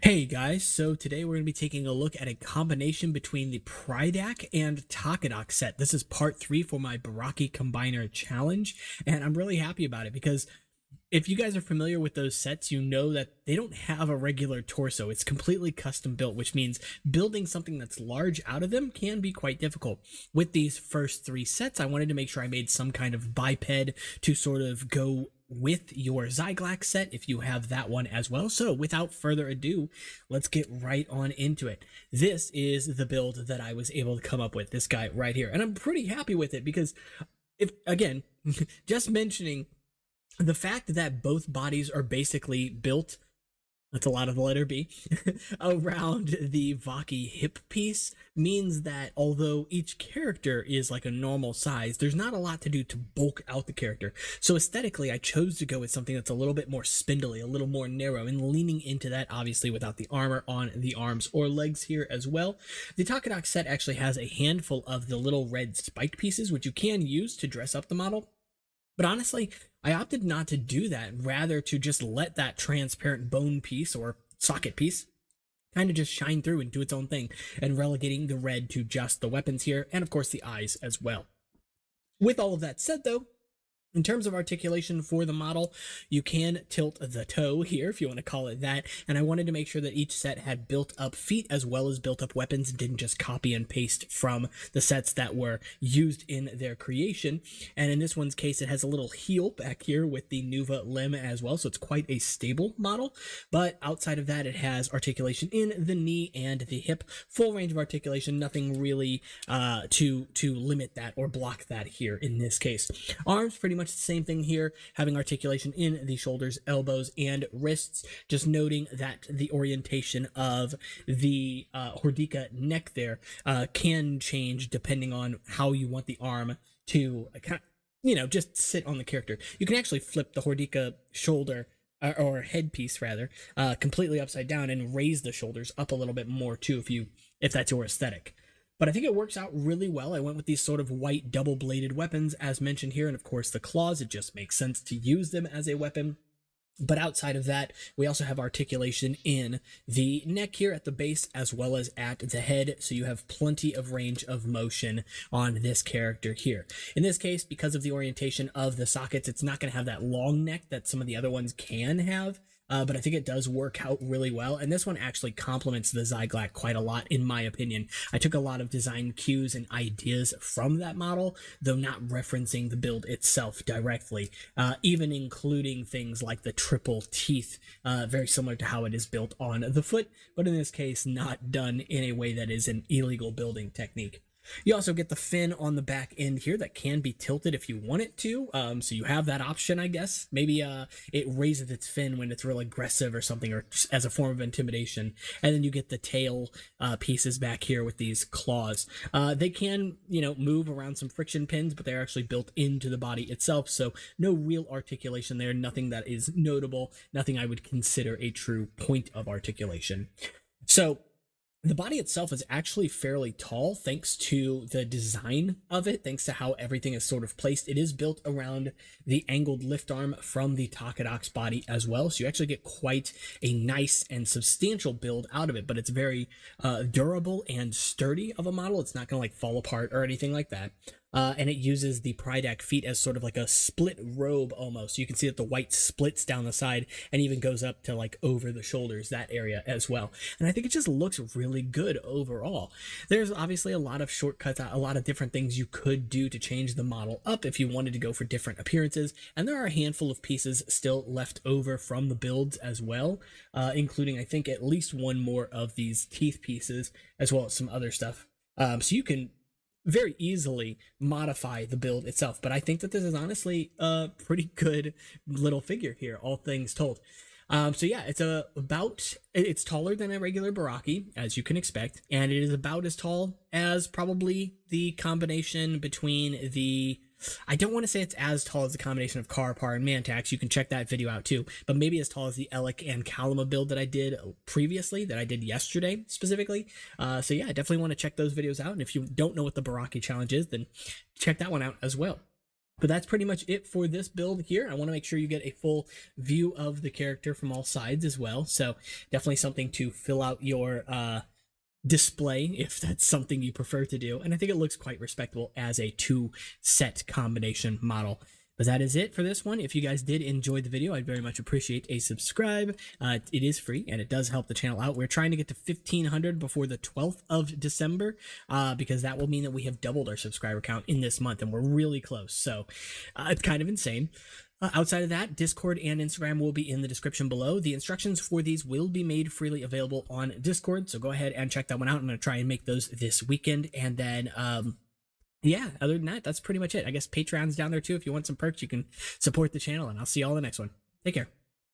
Hey guys, so today we're going to be taking a look at a combination between the Pridak and Takadox set. This is part 3 for my Barraki Combiner Challenge, and I'm really happy about it because if you guys are familiar with those sets, you know that they don't have a regular torso. It's completely custom built, which means building something that's large out of them can be quite difficult. With these first 3 sets, I wanted to make sure I made some kind of biped to sort of go with your Zyglax set if you have that one as well. So without further ado, let's get right on into it. This is the build that I was able to come up with, this guy right here. And I'm pretty happy with it because, if again, just mentioning the fact that both bodies are basically built, that's a lot of the letter B, around the Vaki hip piece means that although each character is like a normal size, there's not a lot to do to bulk out the character. So aesthetically, I chose to go with something that's a little bit more spindly, a little more narrow, and leaning into that, obviously, without the armor on the arms or legs here as well. The Takadox set actually has a handful of the little red spike pieces, which you can use to dress up the model. But honestly, I opted not to do that, rather to just let that transparent bone piece or socket piece kind of just shine through and do its own thing, and relegating the red to just the weapons here, and of course the eyes as well. With all of that said though, in terms of articulation for the model, you can tilt the toe here, if you want to call it that, and I wanted to make sure that each set had built-up feet as well as built-up weapons, and didn't just copy and paste from the sets that were used in their creation. And in this one's case, it has a little heel back here with the Nuva limb as well, so it's quite a stable model. But outside of that, it has articulation in the knee and the hip, full range of articulation, nothing really to limit that or block that here in this case. Arms, pretty much the same thing here, having articulation in the shoulders, elbows, and wrists. Just noting that the orientation of the Hordika neck there can change depending on how you want the arm to, just sit on the character. You can actually flip the Hordika shoulder or headpiece rather, completely upside down and raise the shoulders up a little bit more too, if that's your aesthetic. But I think it works out really well. I went with these sort of white double-bladed weapons as mentioned here, and of course the claws, it just makes sense to use them as a weapon. But outside of that, we also have articulation in the neck here at the base as well as at the head, so you have plenty of range of motion on this character here. In this case, because of the orientation of the sockets, it's not going to have that long neck that some of the other ones can have. But I think it does work out really well, and this one actually complements the Zyglax quite a lot, in my opinion. I took a lot of design cues and ideas from that model, though not referencing the build itself directly, even including things like the triple teeth, very similar to how it is built on the foot, but in this case, not done in a way that is an illegal building technique. You also get the fin on the back end here that can be tilted if you want it to, so you have that option, I guess. Maybe it raises its fin when it's real aggressive or something, or as a form of intimidation. And then you get the tail pieces back here with these claws. They can, move around some friction pins, but they're actually built into the body itself, so no real articulation there, nothing that is notable, nothing I would consider a true point of articulation. So the body itself is actually fairly tall thanks to the design of it, thanks to how everything is sort of placed. It is built around the angled lift arm from the Takadox body as well, so you actually get quite a nice and substantial build out of it, but it's very durable and sturdy of a model. It's not going to like fall apart or anything like that. And it uses the Pridak feet as sort of like a split robe almost. You can see that the white splits down the side and even goes up to like over the shoulders, that area as well. And I think it just looks really good overall. There's obviously a lot of shortcuts, a lot of different things you could do to change the model up if you wanted to go for different appearances. And there are a handful of pieces still left over from the builds as well, including I think at least one more of these teeth pieces as well as some other stuff. So you can very easily modify the build itself, but I think that this is honestly a pretty good little figure here, all things told. So yeah, it's taller than a regular Barraki, as you can expect, and it is about as tall as probably the combination between the, I don't want to say it's as tall as the combination of Karpar and Mantax. You can check that video out too, but maybe as tall as the Elec and Kalima build that I did previously, that I did yesterday specifically. So yeah, I definitely want to check those videos out, and if you don't know what the Barraki challenge is, then check that one out as well. But that's pretty much it for this build here. I want to make sure you get a full view of the character from all sides as well. So definitely something to fill out your display if that's something you prefer to do. And I think it looks quite respectable as a 2-set combination model. But that is it for this one. If you guys did enjoy the video, I'd very much appreciate a subscribe. It is free and it does help the channel out. We're trying to get to 1,500 before the 12th of December because that will mean that we have doubled our subscriber count in this month and we're really close. So it's kind of insane. Outside of that, Discord and Instagram will be in the description below. The instructions for these will be made freely available on Discord, so go ahead and check that one out. I'm going to try and make those this weekend, and then yeah, other than that, that's pretty much it. I guess Patreon's down there too. If you want some perks, you can support the channel, and I'll see you all in the next one. Take care.